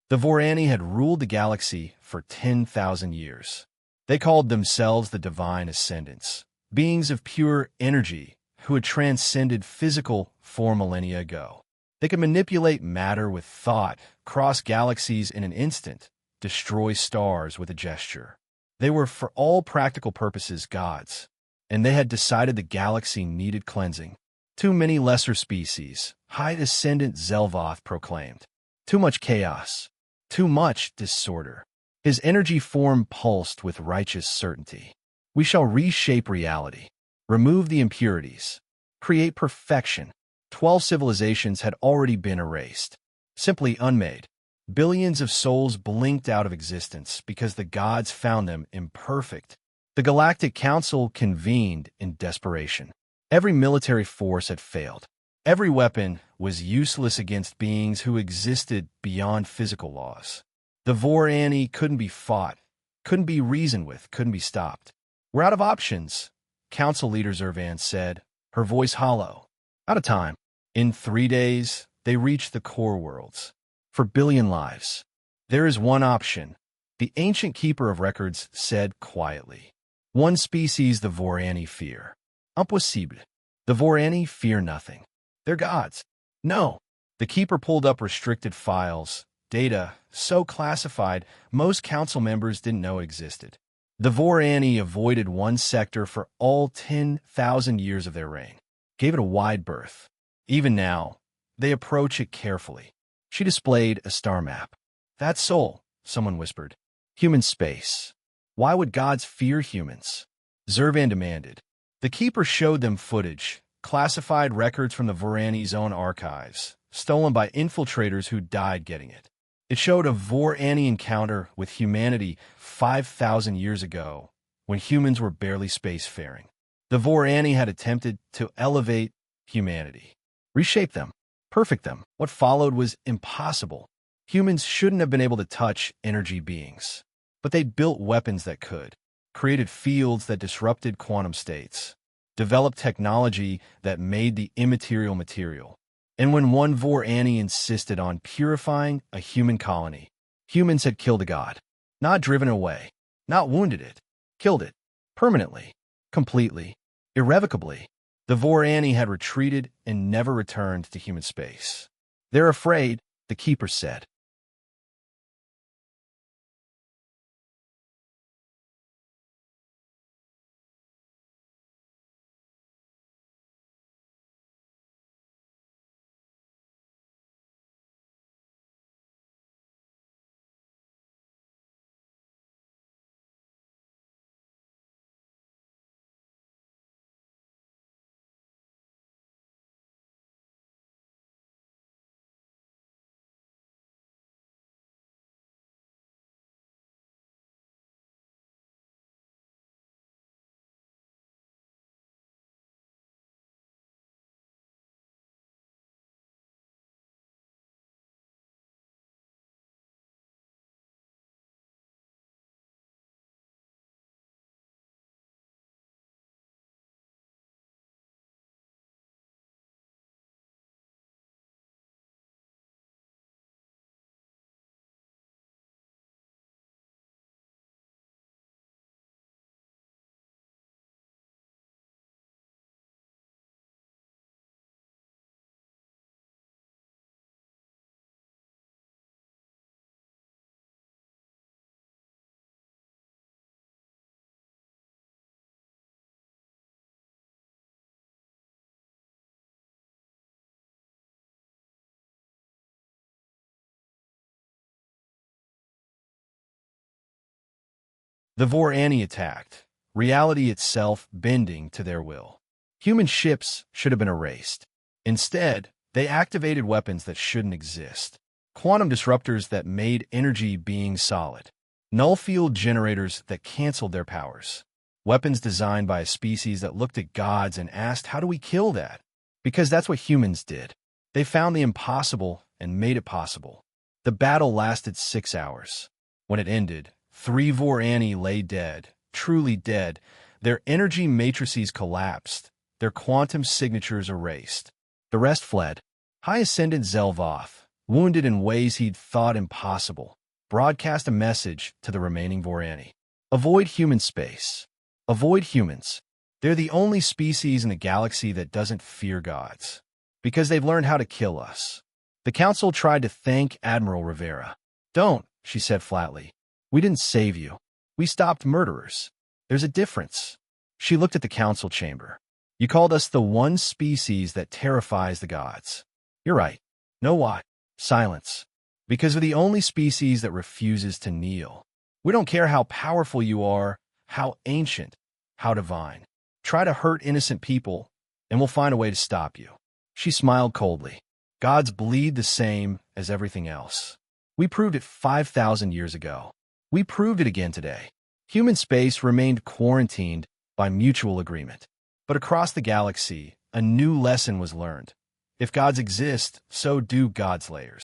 The Vorani had ruled the galaxy for 10,000 years. They called themselves the Divine Ascendants, beings of pure energy who had transcended physical 4 millennia ago. They could manipulate matter with thought, cross galaxies in an instant, destroy stars with a gesture. They were, for all practical purposes, gods, and they had decided the galaxy needed cleansing. Too many lesser species, High Ascendant Zelvoth proclaimed. Too much chaos. Too much disorder. His energy form pulsed with righteous certainty. We shall reshape reality, remove the impurities, create perfection. 12 civilizations had already been erased, simply unmade. Billions of souls blinked out of existence because the gods found them imperfect. The Galactic Council convened in desperation. Every military force had failed. Every weapon was useless against beings who existed beyond physical laws. The Vorani couldn't be fought, couldn't be reasoned with, couldn't be stopped. We're out of options, Council Leader Zervan said, her voice hollow. Out of time. In 3 days, they reached the core worlds. For billion lives. There is one option, the ancient keeper of records said quietly. One species the Vorani fear. Impossible. The Vorani fear nothing. They're gods. No. The keeper pulled up restricted files, data so classified most council members didn't know existed. The Vorani avoided one sector for all 10,000 years of their reign, gave it a wide berth. Even now, they approach it carefully. She displayed a star map. That's Sol, someone whispered. Human space. Why would gods fear humans? Zervan demanded. The keeper showed them footage, classified records from the Vorani's own archives, stolen by infiltrators who died getting it. It showed a Vorani encounter with humanity 5,000 years ago, when humans were barely spacefaring. The Vorani had attempted to elevate humanity, reshape them, perfect them. What followed was impossible. Humans shouldn't have been able to touch energy beings, but they built weapons that could, created fields that disrupted quantum states, developed technology that made the immaterial material. And when one Vorani insisted on purifying a human colony, humans had killed a god. Not driven away, not wounded it, killed it. Permanently, completely, irrevocably. The Vorani had retreated and never returned to human space. They're afraid, the keeper said. The Vorani attacked, reality itself bending to their will. Human ships should have been erased. Instead, they activated weapons that shouldn't exist. Quantum disruptors that made energy beings solid. Null field generators that canceled their powers. Weapons designed by a species that looked at gods and asked, how do we kill that? Because that's what humans did. They found the impossible and made it possible. The battle lasted 6 hours. When it ended, 3 Vorani lay dead, truly dead. Their energy matrices collapsed, their quantum signatures erased. The rest fled. High Ascendant Zelvoth, wounded in ways he'd thought impossible, broadcast a message to the remaining Vorani. Avoid human space. Avoid humans. They're the only species in the galaxy that doesn't fear gods, because they've learned how to kill us. The council tried to thank Admiral Rivera. Don't, she said flatly. We didn't save you. We stopped murderers. There's a difference. She looked at the council chamber. You called us the one species that terrifies the gods. You're right. Know why? Silence. Because we're the only species that refuses to kneel. We don't care how powerful you are, how ancient, how divine. Try to hurt innocent people, and we'll find a way to stop you. She smiled coldly. Gods bleed the same as everything else. We proved it 5,000 years ago. We proved it again today. Human space remained quarantined by mutual agreement. But across the galaxy, a new lesson was learned. If gods exist, so do godslayers.